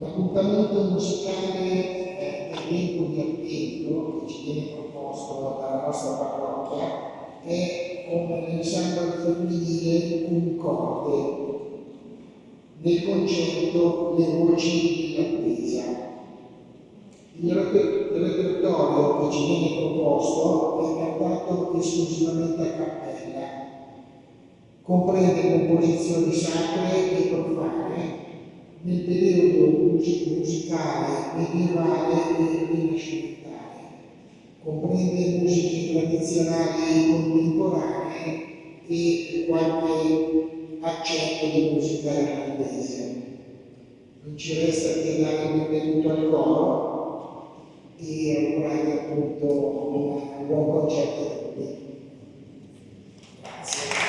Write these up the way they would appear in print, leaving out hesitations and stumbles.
L'appuntamento musicale dell'elenco di Advento che ci viene proposto dalla nostra parrocchia è con l'ensemble femminile Concorde nel concerto Le voci dell'attesa. Il repertorio che ci viene proposto è cantato esclusivamente a cappella, comprende composizioni sacre e profane nel periodo musicale medievale e rinascimentale, comprende musiche tradizionali contemporanee e qualche accento di musica irlandese. Non ci resta che dare il benvenuto al coro e augurare appunto un buon concerto a tutti. Grazie.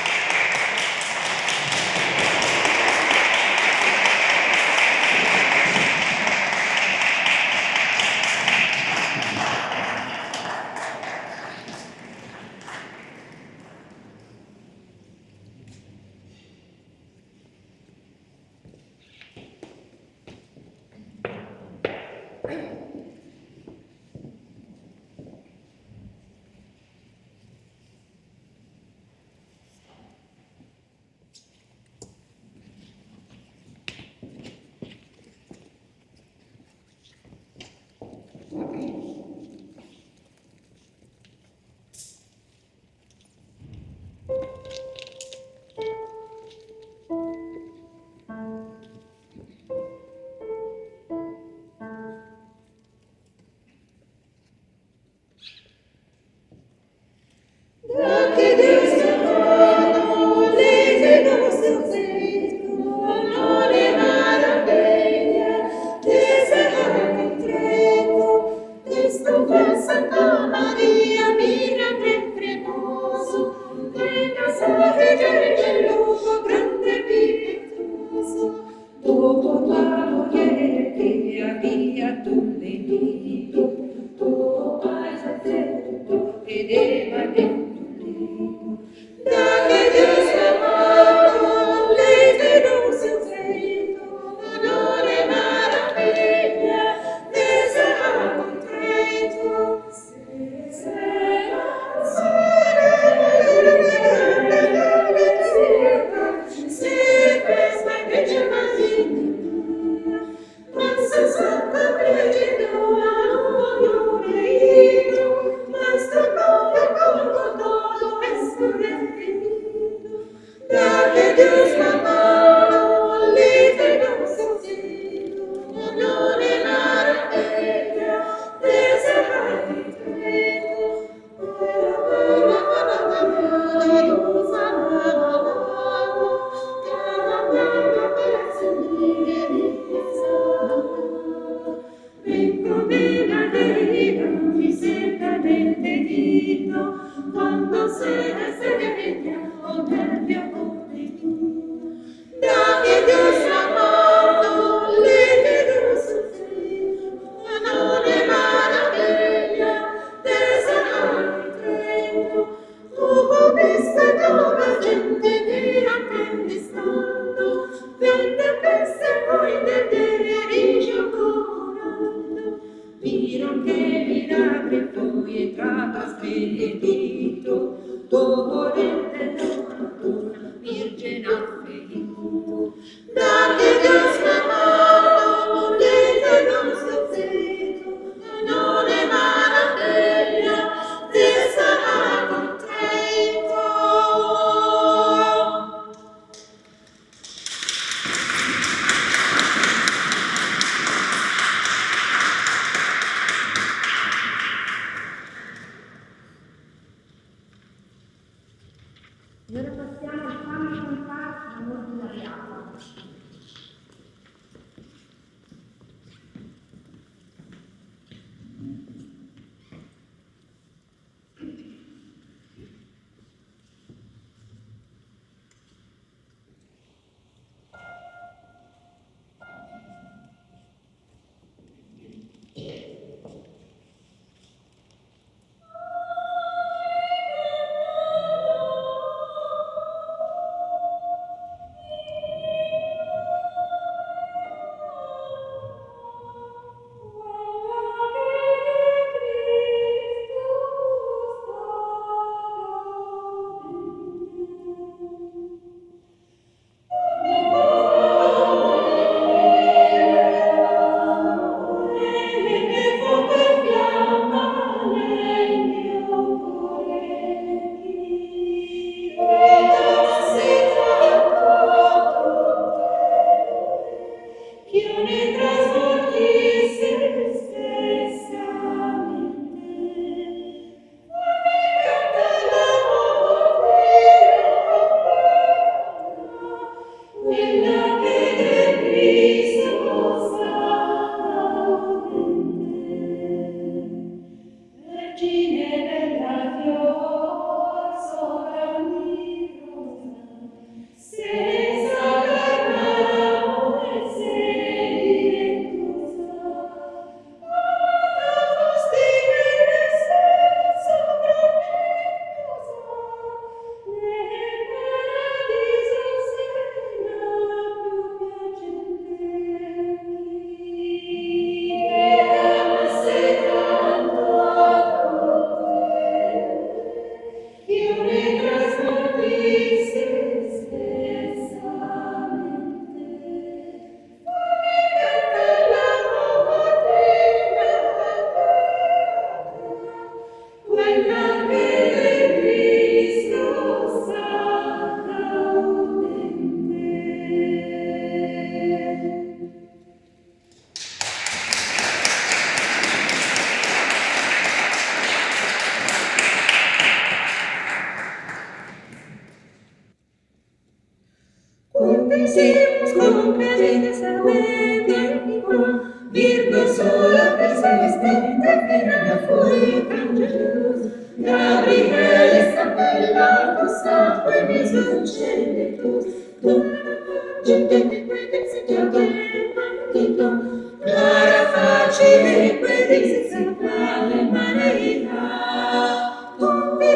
Simus competis Virgo sola per celeste la folia angelus Gabriele appellatus sapque misus celitus Clara facile quedis Ave Maria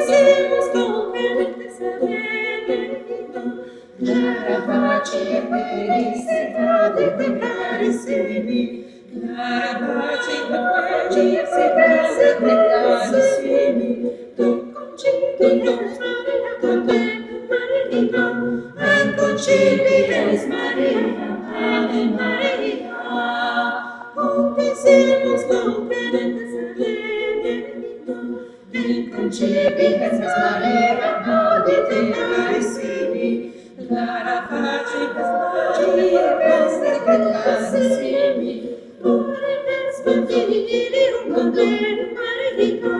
Simus competis Virgo Clara facile quedis Ave Carissimi Clara facile quedis Ave Carissimi Tu concilies Maria and concilies Maria Ave Maria Simus competis Virgo and concilies Maria Ave Carissimi Clara facibus Carissimi Pluribus Filium Condem Marica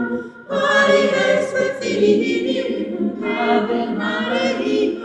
Marias Filium Ave Maria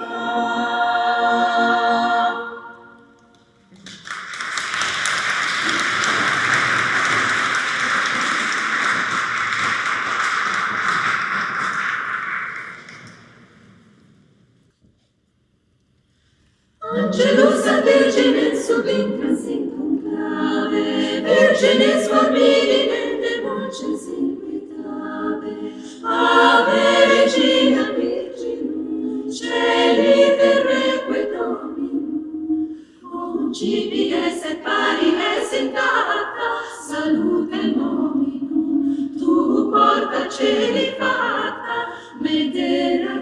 Angelus ad Virgines subincas in conclave, Virgines formidine de voces inquitave, Ave Regina Virginum, Celi terreque Dominum, Concipies et paries intacta, salute nominum, tu porta celi facta, medera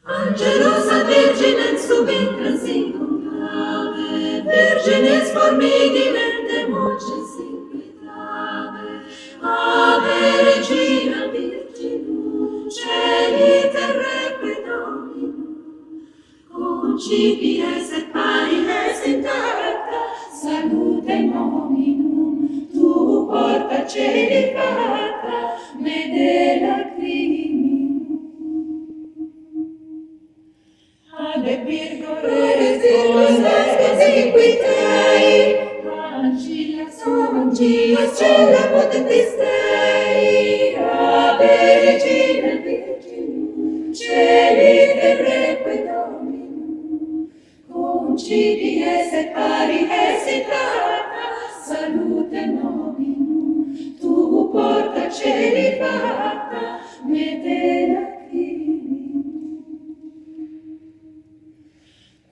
Angelus ad Virginem subincas in conclave, Virgines formidinem de moces inquitave, Ave Regina Virginum, Celi terreque Dominum, Concipies et paries intacta, salute nominum, tu porta celi facta, medela Ade Virgo respondas inquitae, Ancilia cella potentis Dei, Ave Regina Virginum, Celi terreque Dominum, Concipies et paries intacta, salute nominum, tu porta celi facta, medela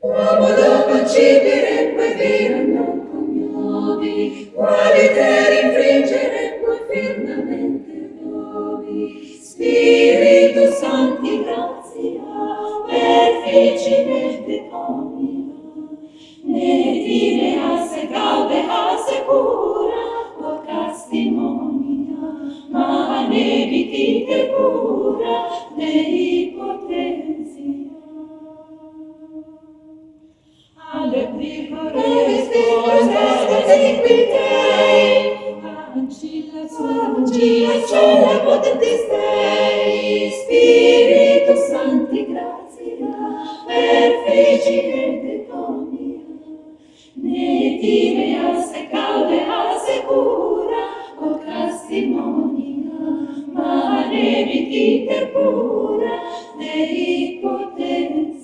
Quomodo concipiremque virum non coniovi, qualiter infringeremque firmamente novi. Spiritus Sancti gratia, efficine omnia, ne timeasse gaudeasse cura, o testimonia, ma ne vitite pura, Dei potentia. Ade Virgo respondas inquitae, Ancilia cella potentis Dei, Spiritus Sancti gratia, efficine omnia, ne timeasse gaudeasse cura, o testimonia, ma ne vititer pura, Dei potentia.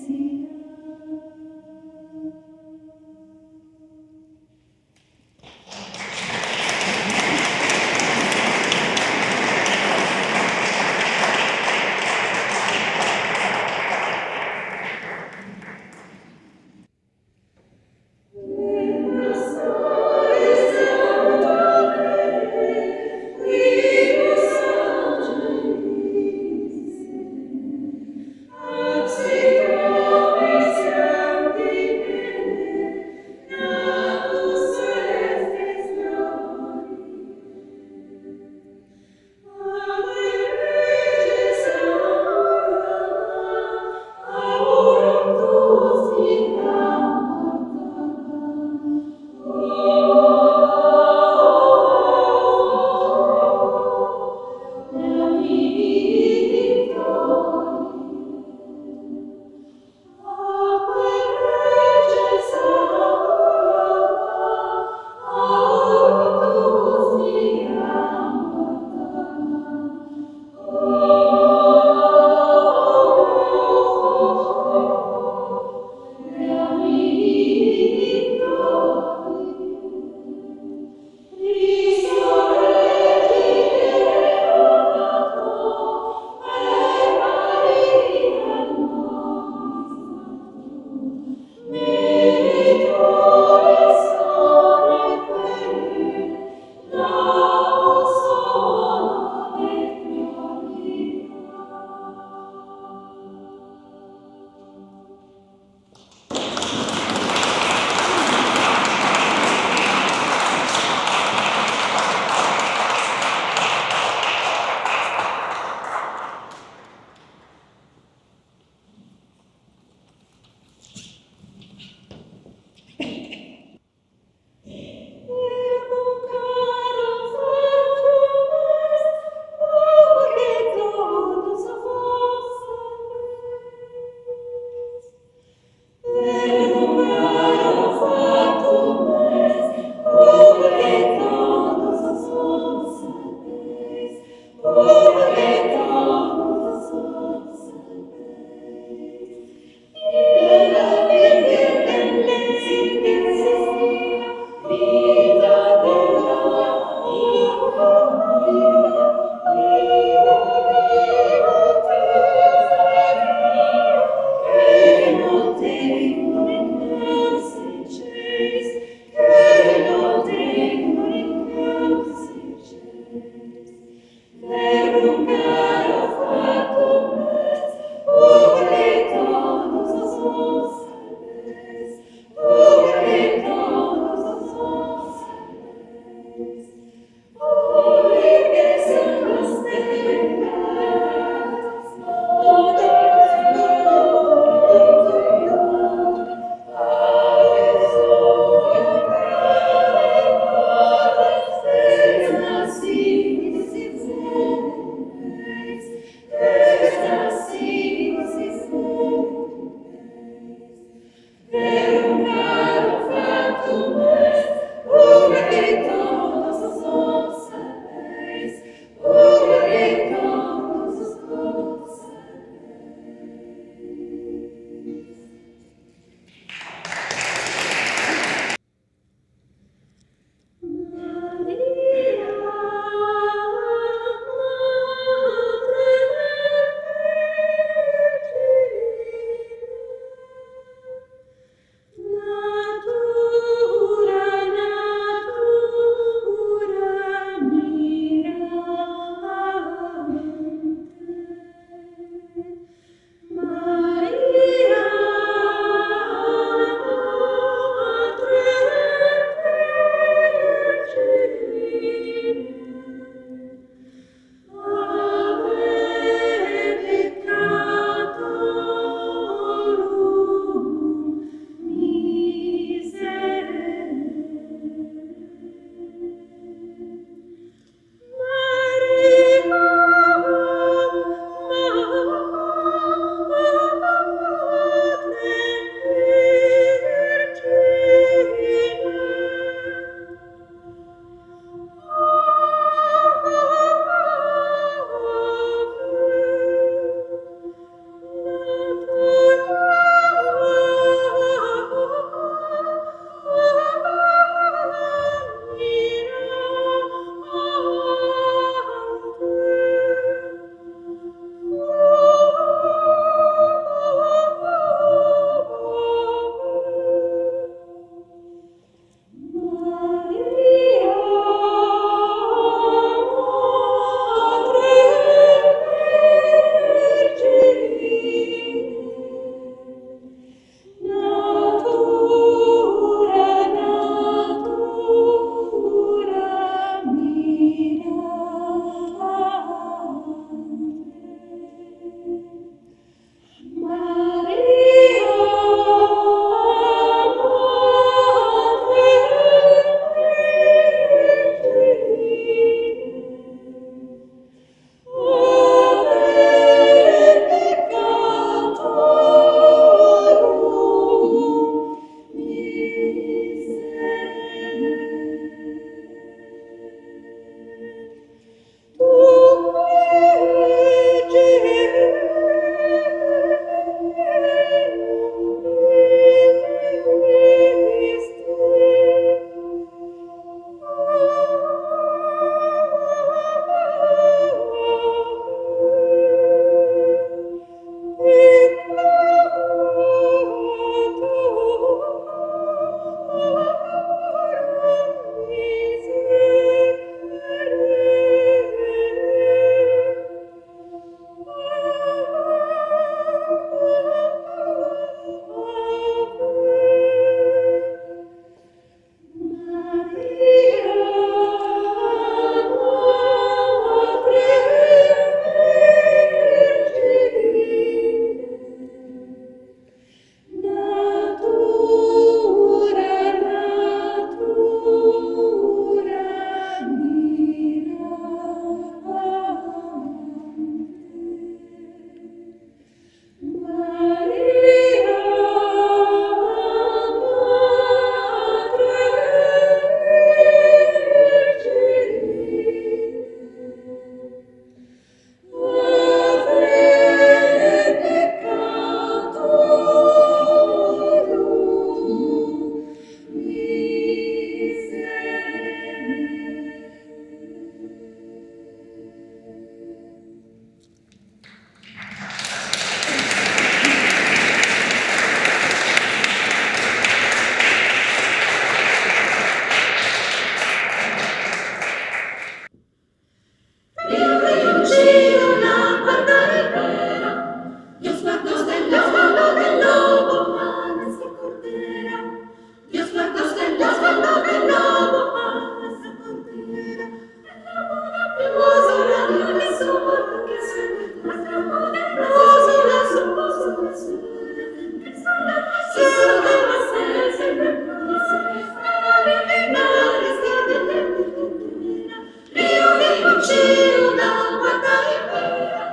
cielo, guardare mira,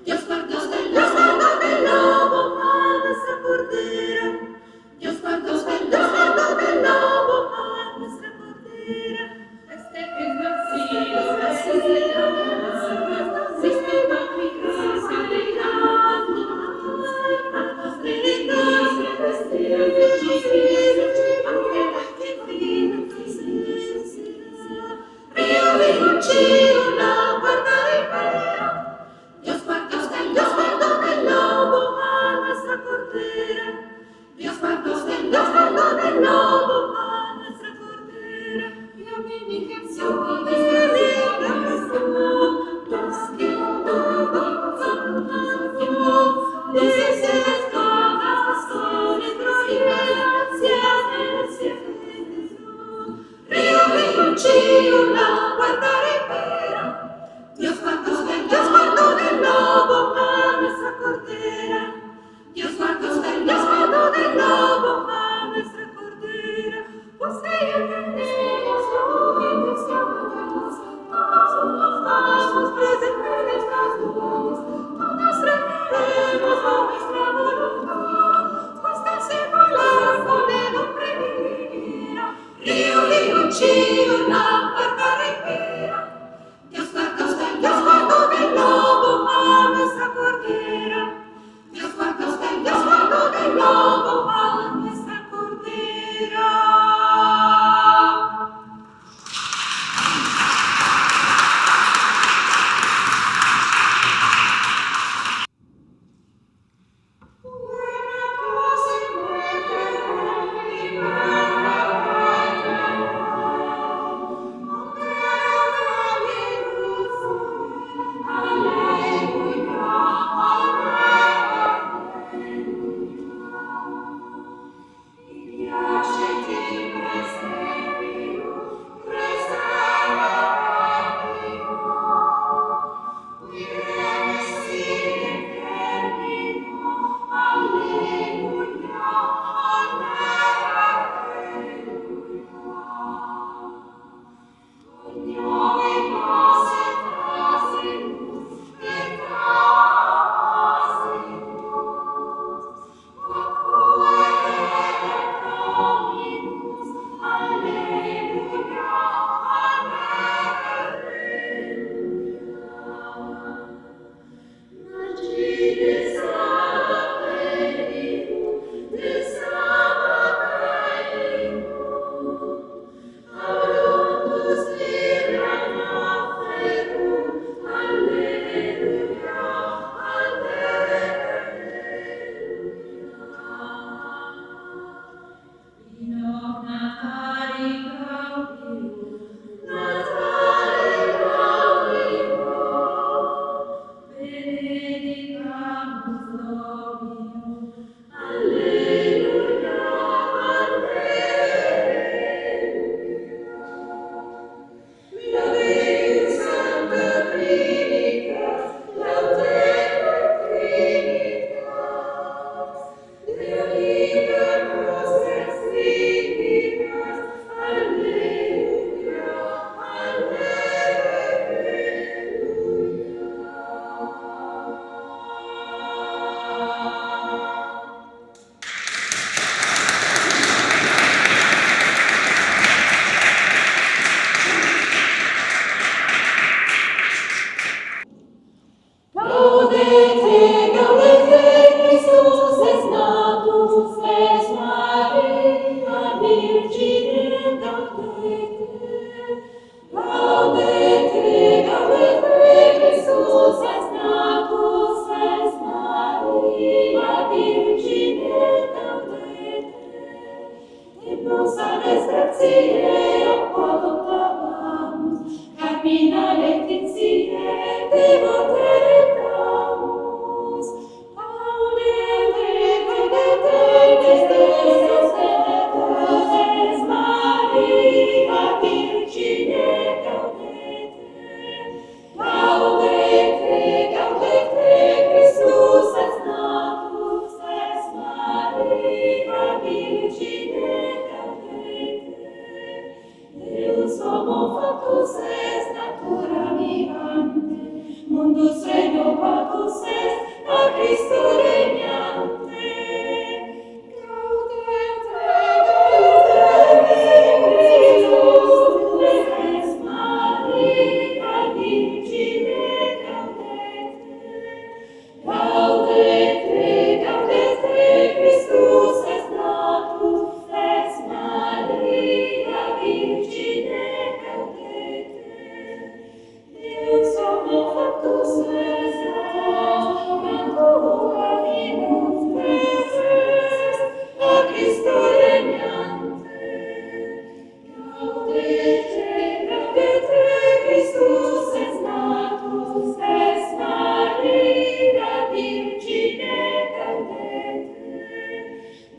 Dios guardó del lobo a nuestra cordera, Dios guardó del lobo a nuestra cordera. Este que es nacido, Jesús de Nazaret, Cristo va a mi casa de Río de cielo, guardare mira, Dios guardó del lobo a nuestra cordera, Dios guardó del lobo a nuestra cordera. Io mi canzone di cielo, guardare mira, Dios guardó del lobo a nuestra cordera, Dios guardó del lobo a nuestra cordera, pues ella tenemos nos presentemos todos rendiremos a nuestra voluntad, pues tan secular con el hombre vivirá. Río de cielo, guardare mira, Dios guardó del lobo a nuestra cordera, Dios guardó del lobo a nuestra cordera. Deus homo factus est natura mea. Christus es natus, es Maria Virgine gaudete.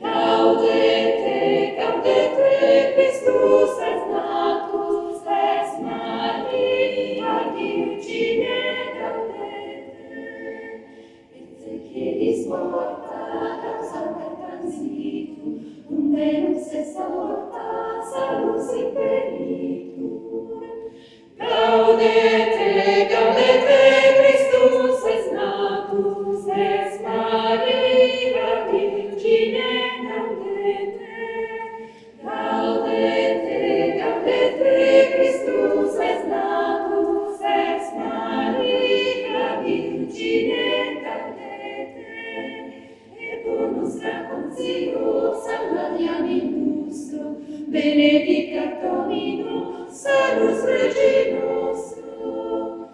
Gaudete, gaudete, Christus es natus, es Maria Virgine gaudete. Et cecidis morta causa per transitum, unde lux est aorta, salus imperitur. Gaudete, gaudete, Christus es natus, es Maria Virgine gaudete. Gaudete, gaudete, Christus es natus, es Maria Virgine gaudete. Et bonus consigo salvatiam in nostro, benedicat Domino, salus Regi nostro.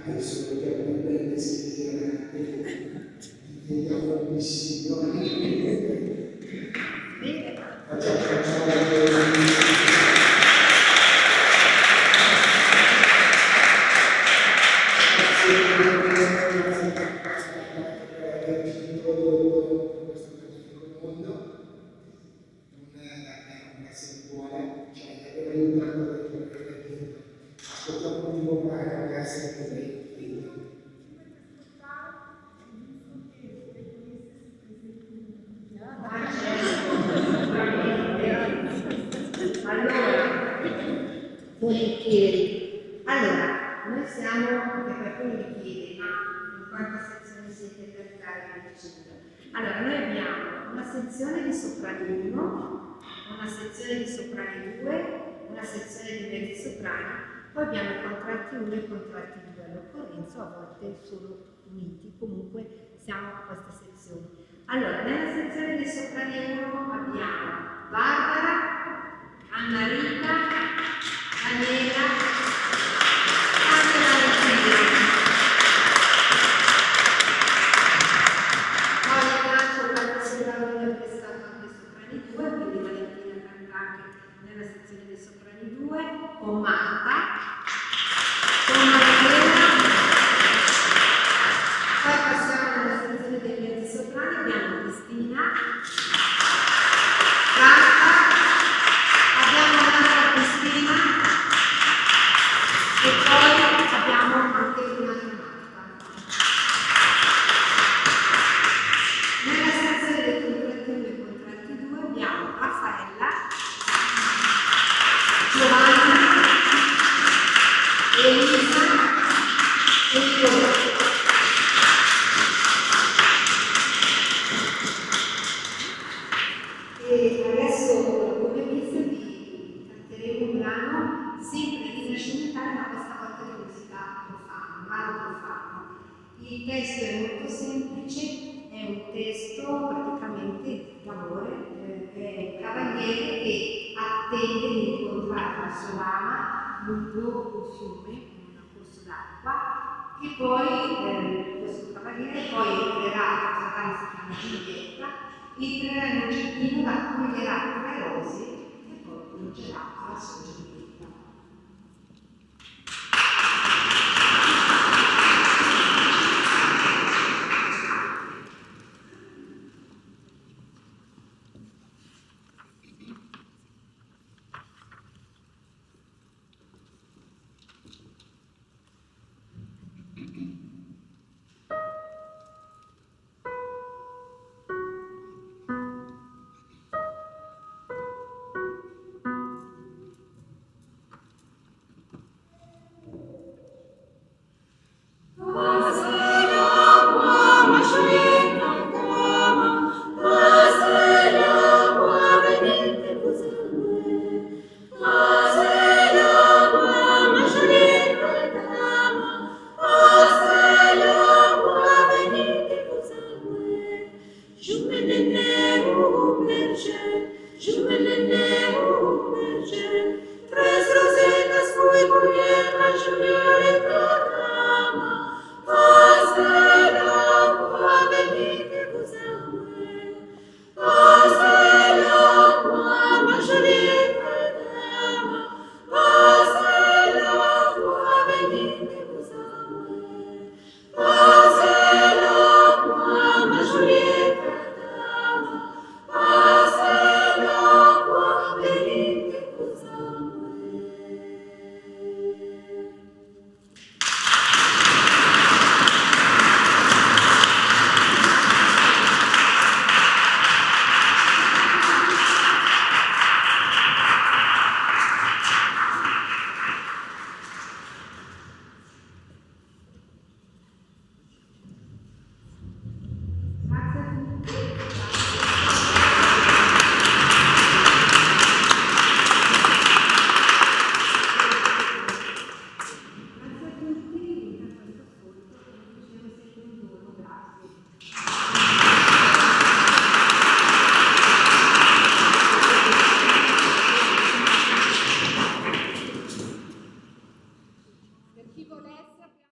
adesso dobbiamo bene scrivere, vediamo il Signore. Facciamo volentieri. Allora, noi siamo, perché qualcuno mi chiede, ma in quante sezioni siete per dare il ciclo? Allora, noi abbiamo una sezione di soprani 1, una sezione di soprani 2, una sezione di mezzi soprani, poi abbiamo i contratti 1 e i contratti 2. All'occorrenza a volte sono uniti, comunque siamo a queste sezioni. Allora, nella sezione di soprani 1 abbiamo Barbara, Anna Rita, Daniela, Angela Regina. Poi Ignacio parteciperà è prestato anche soprani 2, quindi Valentina canta anche nella sezione dei soprani 2, con Marta, con Manuela. Poi passiamo alla sezione dei mezzi soprani, abbiamo Cristina, Marta, abbiamo un'altra Cristina e poi abbiamo anche un'altra Marta. Nella sezione dei contratti 1 e contratti 2 abbiamo Raffaella, Giovanna, Elisa e Fiore. E adesso, come visto, vi canteremo un brano sempre rinascimentale, ma questa volta di musica profana, un brano profano. Il testo è molto semplice, è un testo praticamente d'amore, è un cavaliere che attende di incontrare la sua dama lungo un fiume, in un corso d'acqua, e poi questo cavaliere poi entrerà, questa dama si chiama Giulietta, entrerà in un giardino da cui coglierà 3 rose e poi porgerà alla sorgente